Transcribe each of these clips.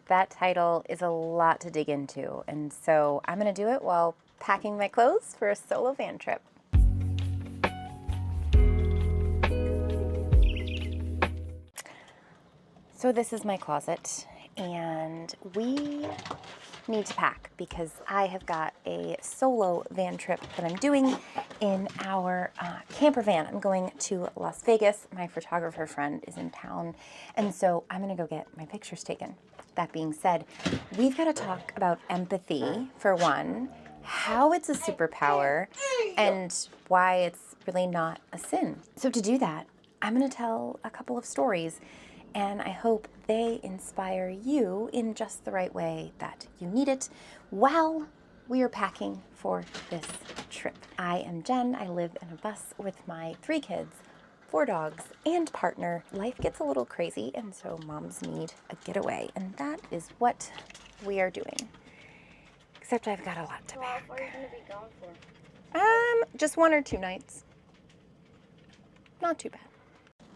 That title is a lot to dig into, and so I'm going to do it while packing my clothes for a solo van trip. So this is my closet, and we need to pack because I have got a solo van trip that I'm doing in our camper van. I'm going to Las Vegas. My photographer friend is in town, and so I'm gonna go get my pictures taken. That being said, we've got to talk about empathy for one, how it's a superpower, and why it's really not a sin. So to do that, I'm gonna tell a couple of stories, and I hope they inspire you in just the right way that you need it while we are packing for this trip. I am Jen. I live in a bus with my 3 kids, 4 dogs, and partner. Life gets a little crazy, and so moms need a getaway, and that is what we are doing. Except I've got a lot to pack. How far are you going to be gone for? Just 1 or 2 nights. Not too bad.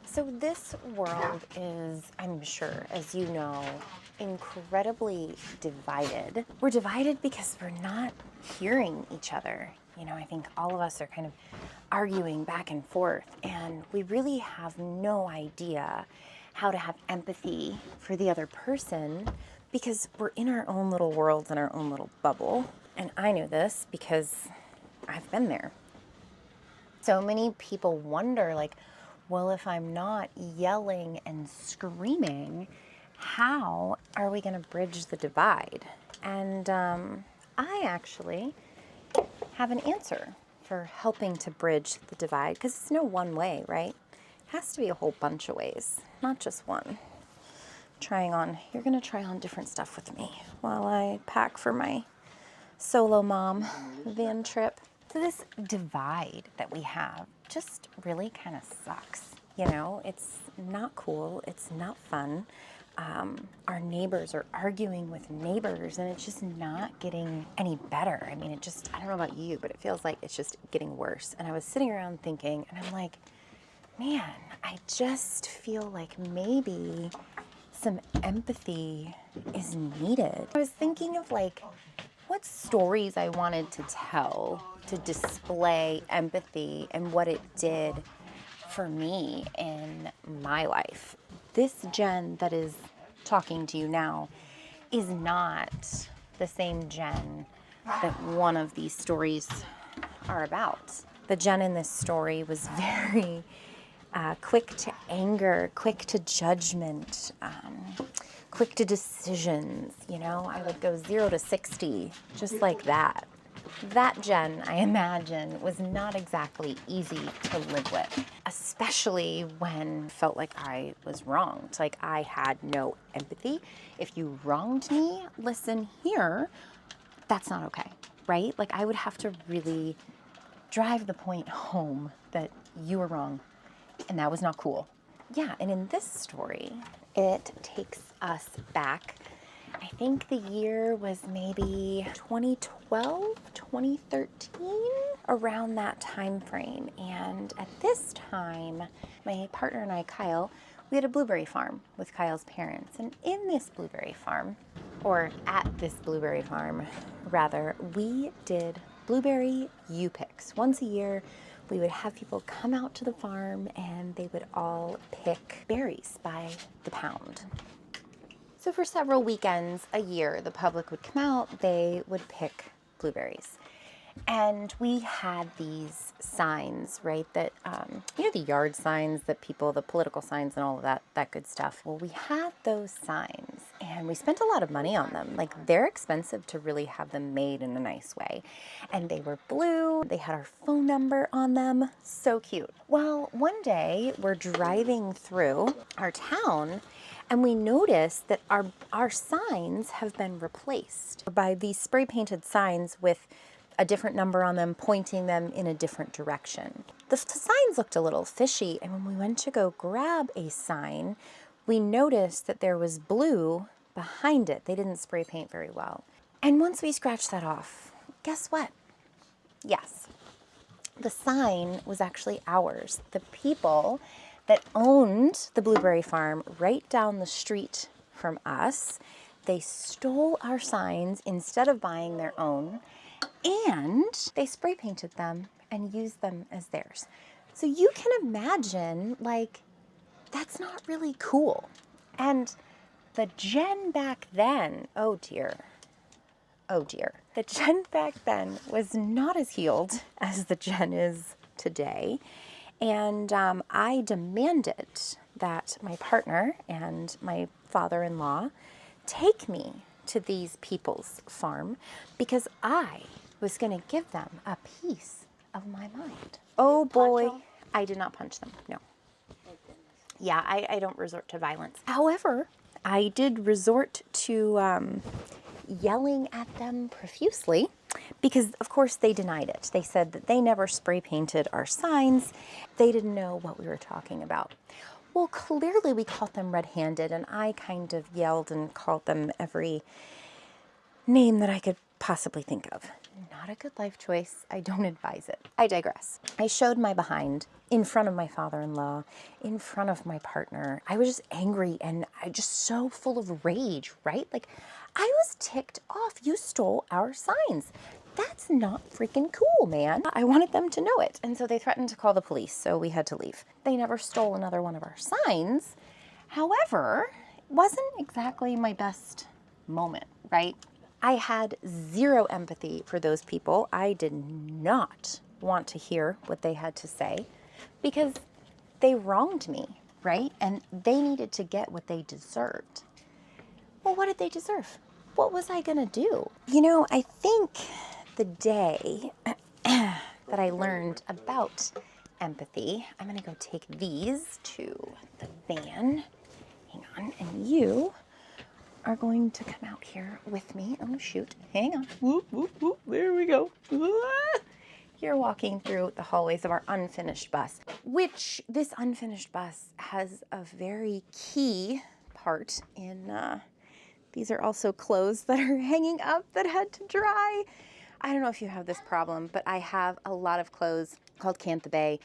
So this world is, I'm sure, as you know, incredibly divided. We're divided because we're not hearing each other. You know, I think all of us are kind of arguing back and forth, and we really have no idea how to have empathy for the other person because we're in our own little worlds and our own little bubble. And I know this because I've been there. So many people wonder, like, well, if I'm not yelling and screaming, how are we going to bridge the divide? And I actually have an answer for helping to bridge the divide, because it's no one way, right? It has to be a whole bunch of ways, not just one. You're going to try on different stuff with me while I pack for my solo mom van trip. So this divide that we have just really kind of sucks. You know, it's not cool. It's not fun. Our neighbors are arguing with neighbors, and it's just not getting any better. I mean, I don't know about you, but it feels like it's just getting worse. And I was sitting around thinking, and I'm like, man, I just feel like maybe some empathy is needed. I was thinking of like what stories I wanted to tell to display empathy and what it did for me in my life. This Jen that is talking to you now is not the same Jen that one of these stories are about. The Jen in this story was very quick to anger, quick to judgment, quick to decisions. You know, I would go 0 to 60 just like that. That Jen, I imagine, was not exactly easy to live with, especially when it felt like I was wronged, like I had no empathy. If you wronged me, listen here, that's not okay, right? Like I would have to really drive the point home that you were wrong, and that was not cool. Yeah, and in this story, it takes us back. I think the year was maybe 2012, 2013, around that time frame. And at this time, my partner and I, Kyle, we had a blueberry farm with Kyle's parents. And in this blueberry farm, or at this blueberry farm, rather, we did blueberry U-picks. Once a year, we would have people come out to the farm and they would all pick berries by the pound. So for several weekends a year, the public would come out, they would pick blueberries. And we had these signs, right, that, you know, the yard signs that people, the political signs and all of that good stuff. Well, we had those signs and we spent a lot of money on them. Like, they're expensive to really have them made in a nice way. And they were blue, they had our phone number on them, so cute. Well, one day we're driving through our town and we noticed that our signs have been replaced by these spray painted signs with a different number on them, pointing them in a different direction. The signs looked a little fishy, and when we went to go grab a sign, we noticed that there was blue behind it. They didn't spray paint very well. And once we scratched that off, guess what? Yes, the sign was actually ours. The people that owned the blueberry farm right down the street from us, They stole our signs instead of buying their own, and they spray painted them and used them as theirs. So you can imagine, like, that's not really cool. And the Jen back then, oh dear, the Jen back then was not as healed as the Jen is today. And I demanded that my partner and my father-in-law take me to these people's farm because I was going to give them a piece of my mind. Oh boy, I did not punch them, no. Yeah, I don't resort to violence. However, I did resort to yelling at them profusely because, of course, they denied it. They said that they never spray painted our signs. They didn't know what we were talking about. Well, clearly we caught them red-handed, and I kind of yelled and called them every name that I could possibly think of. Not a good life choice. I don't advise it. I digress. I showed my behind in front of my father-in-law, in front of my partner. I was just angry and I just so full of rage, right? Like, I was ticked off. You stole our signs. That's not freaking cool, man. I wanted them to know it. And so they threatened to call the police, so we had to leave. They never stole another one of our signs. However, it wasn't exactly my best moment, right? I had zero empathy for those people. I did not want to hear what they had to say because they wronged me, right? And they needed to get what they deserved. Well, what did they deserve? What was I gonna do? You know, I think the day that I learned about empathy, I'm gonna go take these to the van. Hang on, and you are going to come out here with me. Oh, shoot. Hang on. Whoop, whoop, whoop. There we go. You're walking through the hallways of our unfinished bus, which this unfinished bus has a very key part in, these are also clothes that are hanging up that had to dry. I don't know if you have this problem, but I have a lot of clothes called Campervan.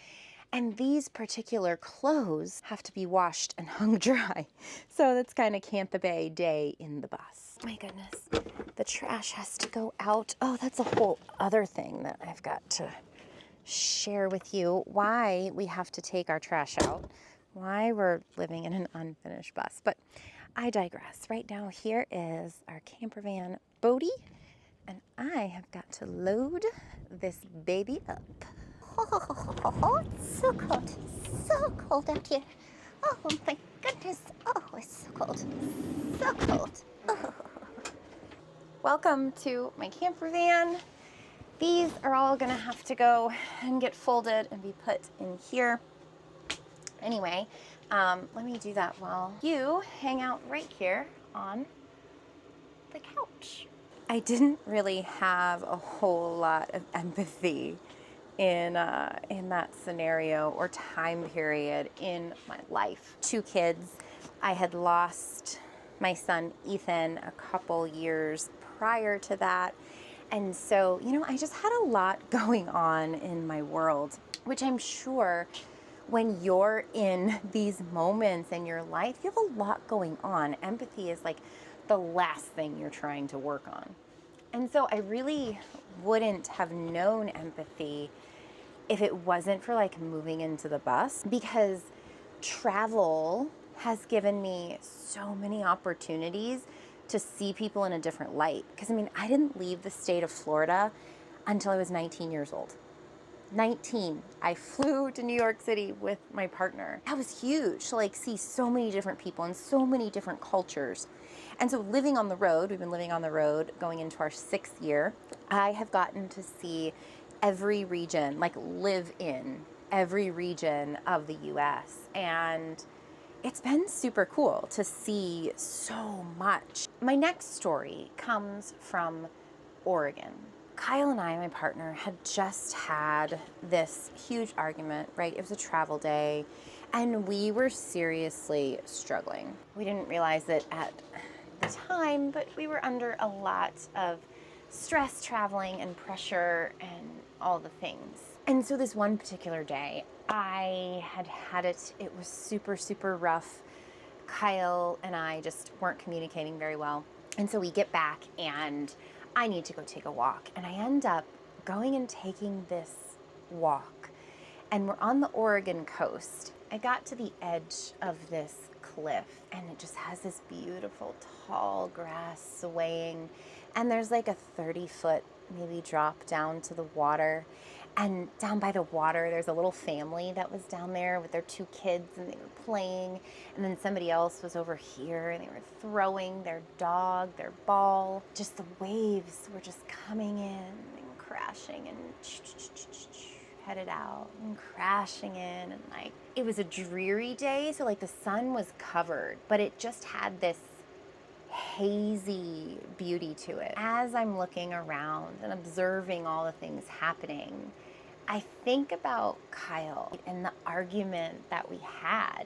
And these particular clothes have to be washed and hung dry. So that's kind of Campervan day in the bus. My goodness, the trash has to go out. Oh, that's a whole other thing that I've got to share with you. Why we have to take our trash out. Why we're living in an unfinished bus. But I digress. Right now here is our campervan Bodie. And I have got to load this baby up. Oh, it's so cold out here. Oh my goodness, oh, it's so cold, so cold. Oh. Welcome to my camper van. These are all gonna have to go and get folded and be put in here. Anyway, let me do that while you hang out right here on the couch. I didn't really have a whole lot of empathy in that scenario or time period in my life. 2 kids. I had lost my son Ethan a couple years prior to that. And so, you know, I just had a lot going on in my world, which I'm sure when you're in these moments in your life, you have a lot going on. Empathy is like the last thing you're trying to work on. And so I really wouldn't have known empathy if it wasn't for like moving into the bus, because travel has given me so many opportunities to see people in a different light. Because I mean, I didn't leave the state of Florida until I was 19 years old. 19. I flew to New York City with my partner. That was huge to like see so many different people and so many different cultures. And so living on the road, we've been living on the road going into our 6th year, I have gotten to see every region, like live in every region of the US. And it's been super cool to see so much. My next story comes from Oregon. Kyle and I, my partner, had just had this huge argument, right? It was a travel day, and we were seriously struggling. We didn't realize it at the time, but we were under a lot of stress traveling and pressure and all the things. And so this one particular day, I had it was super, super rough. Kyle and I just weren't communicating very well. And so we get back and I need to go take a walk. And I end up going and taking this walk. And we're on the Oregon coast. I got to the edge of this cliff and it just has this beautiful tall grass swaying. And there's like a 30-foot maybe drop down to the water. And down by the water, there's a little family that was down there with their 2 kids and they were playing. And then somebody else was over here and they were throwing their dog, their ball. Just the waves were just coming in and crashing and headed out and crashing in. And like, it was a dreary day. So like the sun was covered, but it just had this hazy beauty to it. As I'm looking around and observing all the things happening, I think about Kyle and the argument that we had.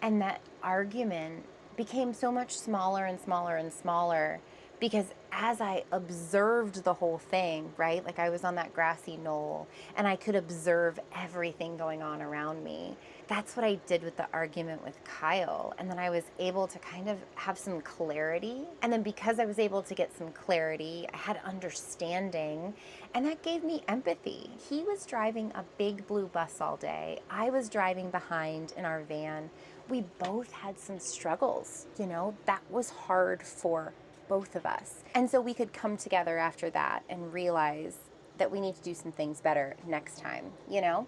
And that argument became so much smaller and smaller and smaller because as I observed the whole thing, right? Like I was on that grassy knoll and I could observe everything going on around me. That's what I did with the argument with Kyle. And then I was able to kind of have some clarity. And then because I was able to get some clarity, I had understanding, and that gave me empathy. He was driving a big blue bus all day. I was driving behind in our van. We both had some struggles, you know, that was hard for both of us. And so we could come together after that and realize that we need to do some things better next time, you know?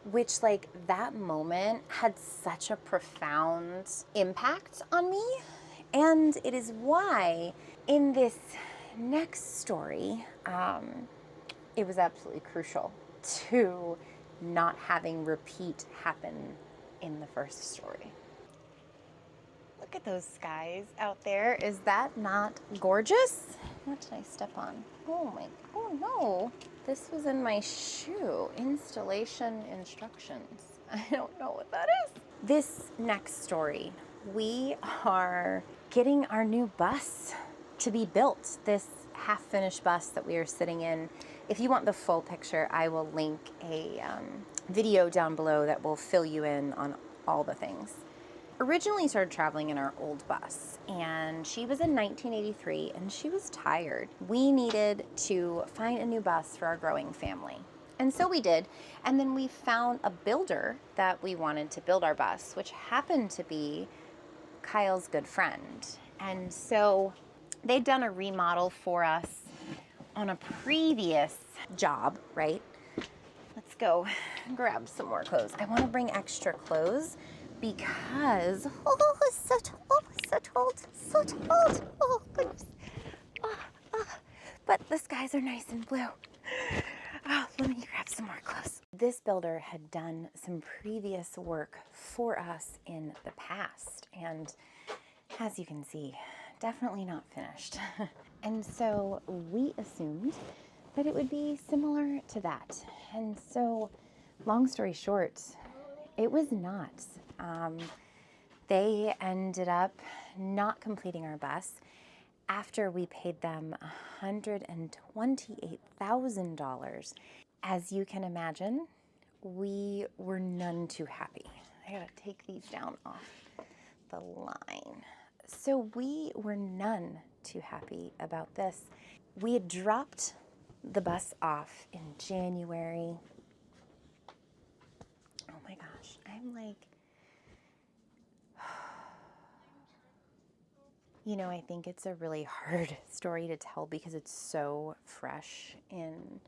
Which, like, that moment had such a profound impact on me. And it is why in this next story, it was absolutely crucial to not having repeat happen in the first story. Look at those skies out there. Is that not gorgeous? What did I step on? Oh no. This was in my shoe. Installation instructions. I don't know what that is. This next story, we are getting our new bus to be built. This half-finished bus that we are sitting in. If you want the full picture, I will link a video down below that will fill you in on all the things. Originally started traveling in our old bus, and she was in 1983 and she was tired. We needed to find a new bus for our growing family. And so we did, and then we found a builder that we wanted to build our bus, which happened to be Kyle's good friend. And so they'd done a remodel for us on a previous job, right? Let's go grab some more clothes. I want to bring extra clothes because, Oh, it's so cold. Oh, goodness. but the skies are nice and blue. Oh, let me grab some more clothes. This builder had done some previous work for us in the past, and as you can see, definitely not finished. And so we assumed that it would be similar to that. And so, long story short, it was not. They ended up not completing our bus after we paid them $128,000. As you can imagine, we were none too happy. I gotta take these down off the line. So we were none too happy about this. We had dropped the bus off in January. Oh my gosh, I'm like, you know, I think it's a really hard story to tell because it's so fresh in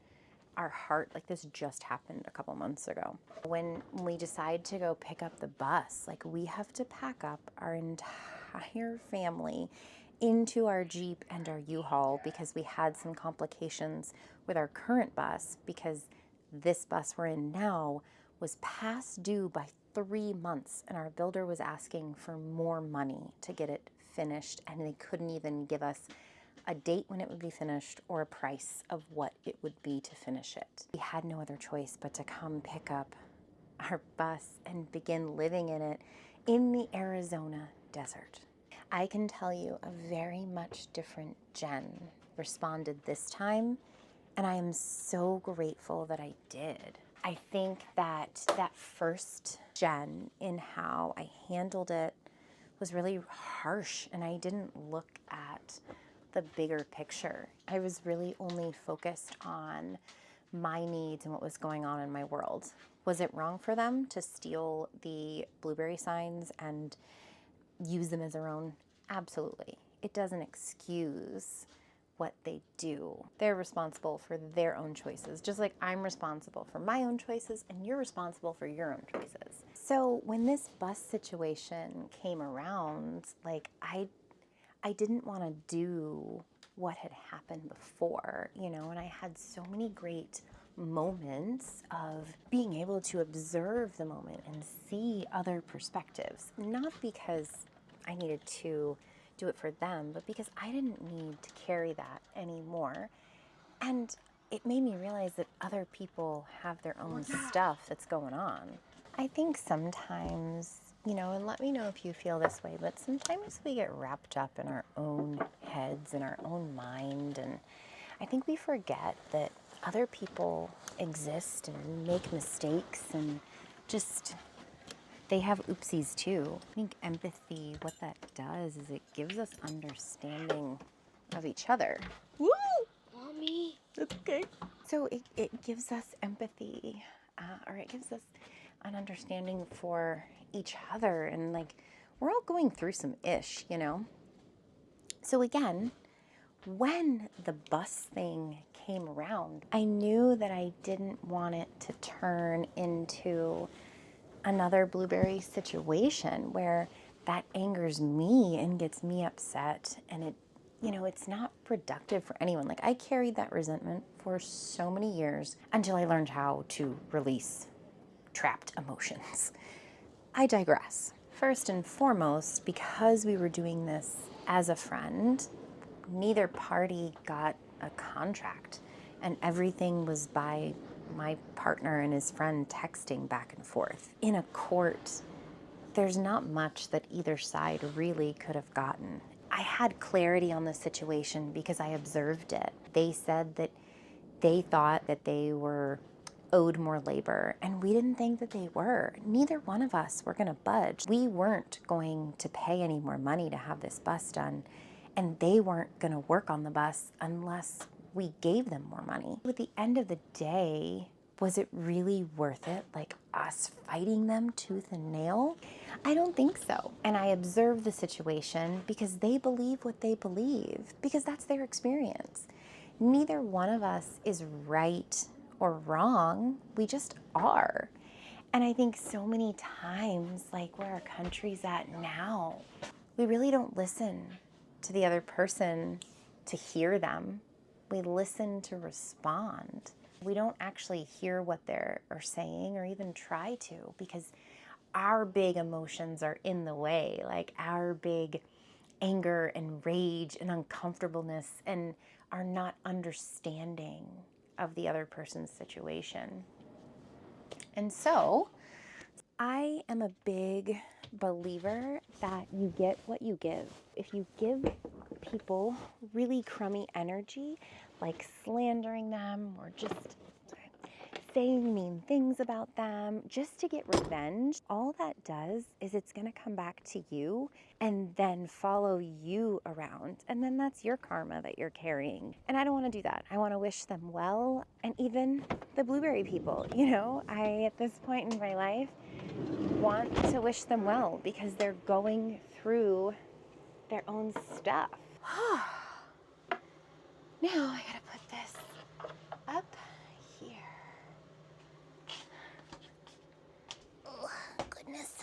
our heart. Like, this just happened a couple months ago. When we decide to go pick up the bus, like, we have to pack up our entire family into our Jeep and our U-Haul because we had some complications with our current bus because this bus we're in now was past due by 3 months, and our builder was asking for more money to get it finished, and they couldn't even give us a date when it would be finished or a price of what it would be to finish it. We had no other choice but to come pick up our bus and begin living in it in the Arizona desert. I can tell you a very much different Jen responded this time, and I am so grateful that I did. I think that that first Jen, in how I handled it, was really harsh, and I didn't look at the bigger picture. I was really only focused on my needs and what was going on in my world. Was it wrong for them to steal the blueberry signs and use them as their own? Absolutely. It doesn't excuse what they do. They're responsible for their own choices, just like I'm responsible for my own choices and you're responsible for your own choices. So when this bus situation came around, like I didn't want to do what had happened before, and I had so many great moments of being able to observe the moment and see other perspectives, not because I needed to do it for them, but because I didn't need to carry that anymore. And it made me realize that other people have their own stuff that's going on. I think sometimes, and let me know if you feel this way, but sometimes we get wrapped up in our own heads and our own mind, and I think we forget that other people exist and make mistakes and just they have oopsies too. I think empathy, what that does is it gives us understanding of each other. Woo! Mommy. That's okay. So it gives us empathy, or it gives us an understanding for each other. And like, we're all going through some ish, So again, when the bus thing came around, I knew that I didn't want it to turn into another blueberry situation where that angers me and gets me upset, and it's not productive for anyone. Like, I carried that resentment for so many years until I learned how to release trapped emotions. I digress. First and foremost, because we were doing this as a friend, neither party got a contract, and everything was by my partner and his friend texting back and forth. In a court, there's not much that either side really could have gotten. I had clarity on the situation because I observed it. They said that they thought that they were owed more labor, and we didn't think that they were. Neither one of us were going to budge. We weren't going to pay any more money to have this bus done, and they weren't going to work on the bus unless we gave them more money. At the end of the day, was it really worth it? Like us fighting them tooth and nail? I don't think so. And I observe the situation because they believe what they believe, because that's their experience. Neither one of us is right or wrong. We just are. And I think so many times, like where our country's at now, we really don't listen to the other person to hear them. We listen to respond. We don't actually hear what they're saying or even try to, because our big emotions are in the way, like our big anger and rage and uncomfortableness, and are not understanding of the other person's situation. And so I am a big believer that you get what you give. If you give people really crummy energy, like slandering them or just saying mean things about them just to get revenge, all that does is it's going to come back to you and then follow you around. And then that's your karma that you're carrying. And I don't want to do that. I want to wish them well. And even the blueberry people, I, at this point in my life, want to wish them well because they're going through their own stuff. Now I gotta put this up here. Oh, goodness.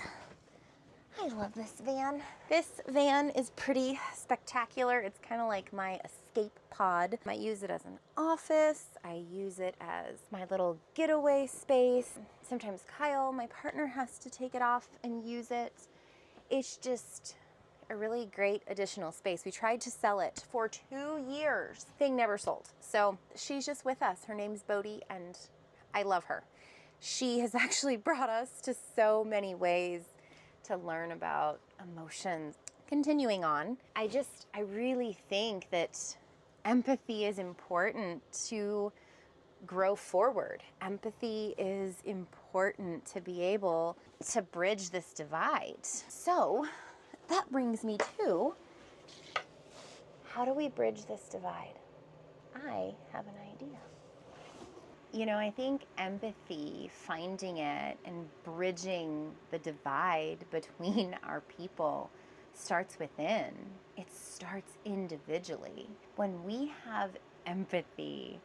I love this van. This van is pretty spectacular. It's kind of like my escape pod. I use it as an office. I use it as my little getaway space. Sometimes Kyle, my partner, has to take it off and use it. It's just a really great additional space. We tried to sell it for 2 years. Thing never sold. So she's just with us. Her name's Bodhi, and I love her. She has actually brought us to so many ways to learn about emotions. Continuing on, I really think that empathy is important to grow forward. Empathy is important to be able to bridge this divide. So that brings me to, how do we bridge this divide? I have an idea. You know, I think empathy, finding it and bridging the divide between our people starts within. It starts individually. When we have empathy,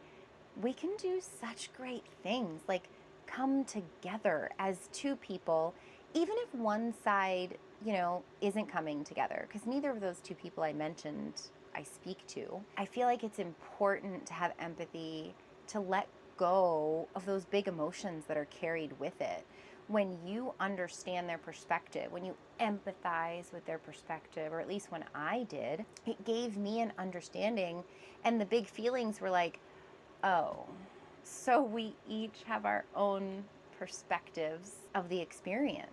we can do such great things, like come together as two people, even if one side, you know, isn't coming together, because neither of those two people I mentioned I speak to. I feel like it's important to have empathy, to let go of those big emotions that are carried with it. When you understand their perspective, when you empathize with their perspective, or at least when I did, it gave me an understanding, and the big feelings were like, oh, so we each have our own perspectives of the experience.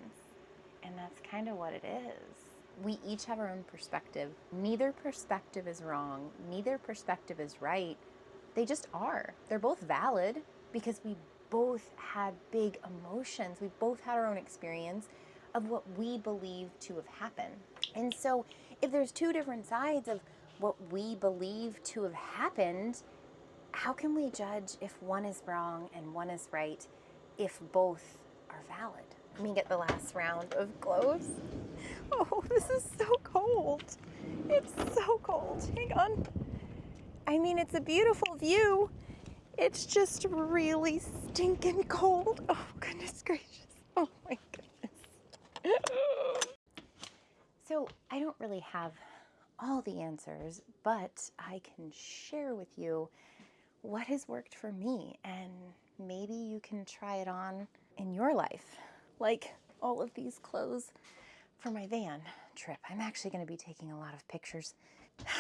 And that's kind of what it is. We each have our own perspective. Neither perspective is wrong. Neither perspective is right. They just are. They're both valid because we both had big emotions. We both had our own experience of what we believe to have happened. And so if there's two different sides of what we believe to have happened, how can we judge if one is wrong and one is right if both are valid? Let me get the last round of clothes. Oh, this is so cold. It's so cold. Hang on. I mean, it's a beautiful view. It's just really stinking cold. Oh, goodness gracious. Oh, my goodness. So I don't really have all the answers, but I can share with you what has worked for me, and maybe you can try it on in your life. Like all of these clothes for my van trip. I'm actually going to be taking a lot of pictures,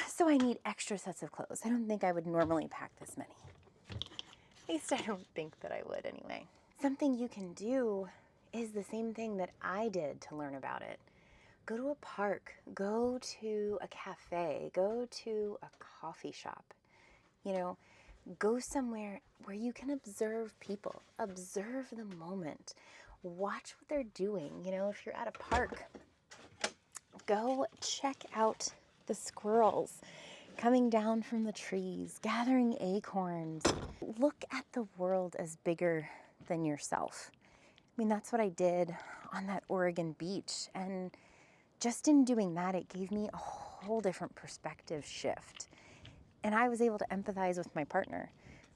so I need extra sets of clothes. I don't think I would normally pack this many. At least I don't think that I would anyway. Something you can do is the same thing that I did to learn about it. Go to a park, go to a cafe, go to a coffee shop. You know, go somewhere where you can observe people, observe the moment, watch what they're doing. You know, if you're at a park, go check out the squirrels coming down from the trees, gathering acorns. Look at the world as bigger than yourself. I mean, that's what I did on that Oregon beach. And just in doing that, it gave me a whole different perspective shift. And I was able to empathize with my partner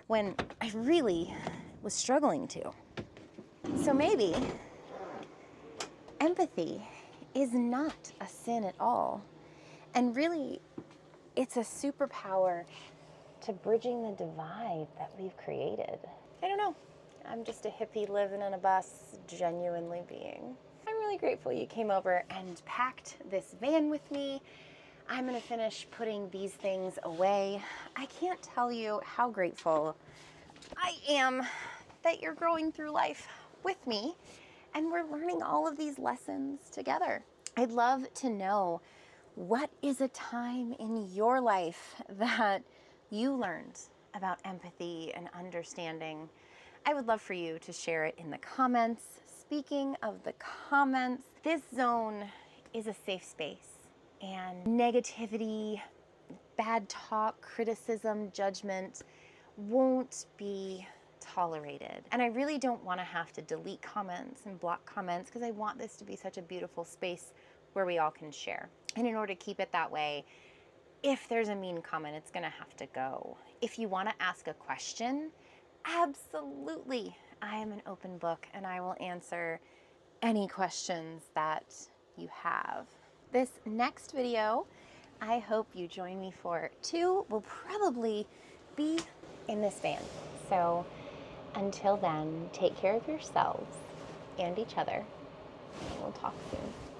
when I really was struggling to. So maybe empathy is not a sin at all. And really, it's a superpower to bridging the divide that we've created. I don't know. I'm just a hippie living in a bus, genuinely being. I'm really grateful you came over and packed this van with me. I'm gonna finish putting these things away. I can't tell you how grateful I am that you're growing through life with me and we're learning all of these lessons together. I'd love to know, what is a time in your life that you learned about empathy and understanding? I would love for you to share it in the comments. Speaking of the comments, this zone is a safe space, and negativity, bad talk, criticism, judgment won't be tolerated. And I really don't want to have to delete comments and block comments because I want this to be such a beautiful space where we all can share. And in order to keep it that way, if there's a mean comment, it's gonna have to go. If you wanna ask a question, absolutely, I am an open book and I will answer any questions that you have. This next video, I hope you join me for too, will probably be in this van. So until then, take care of yourselves and each other. We'll talk soon.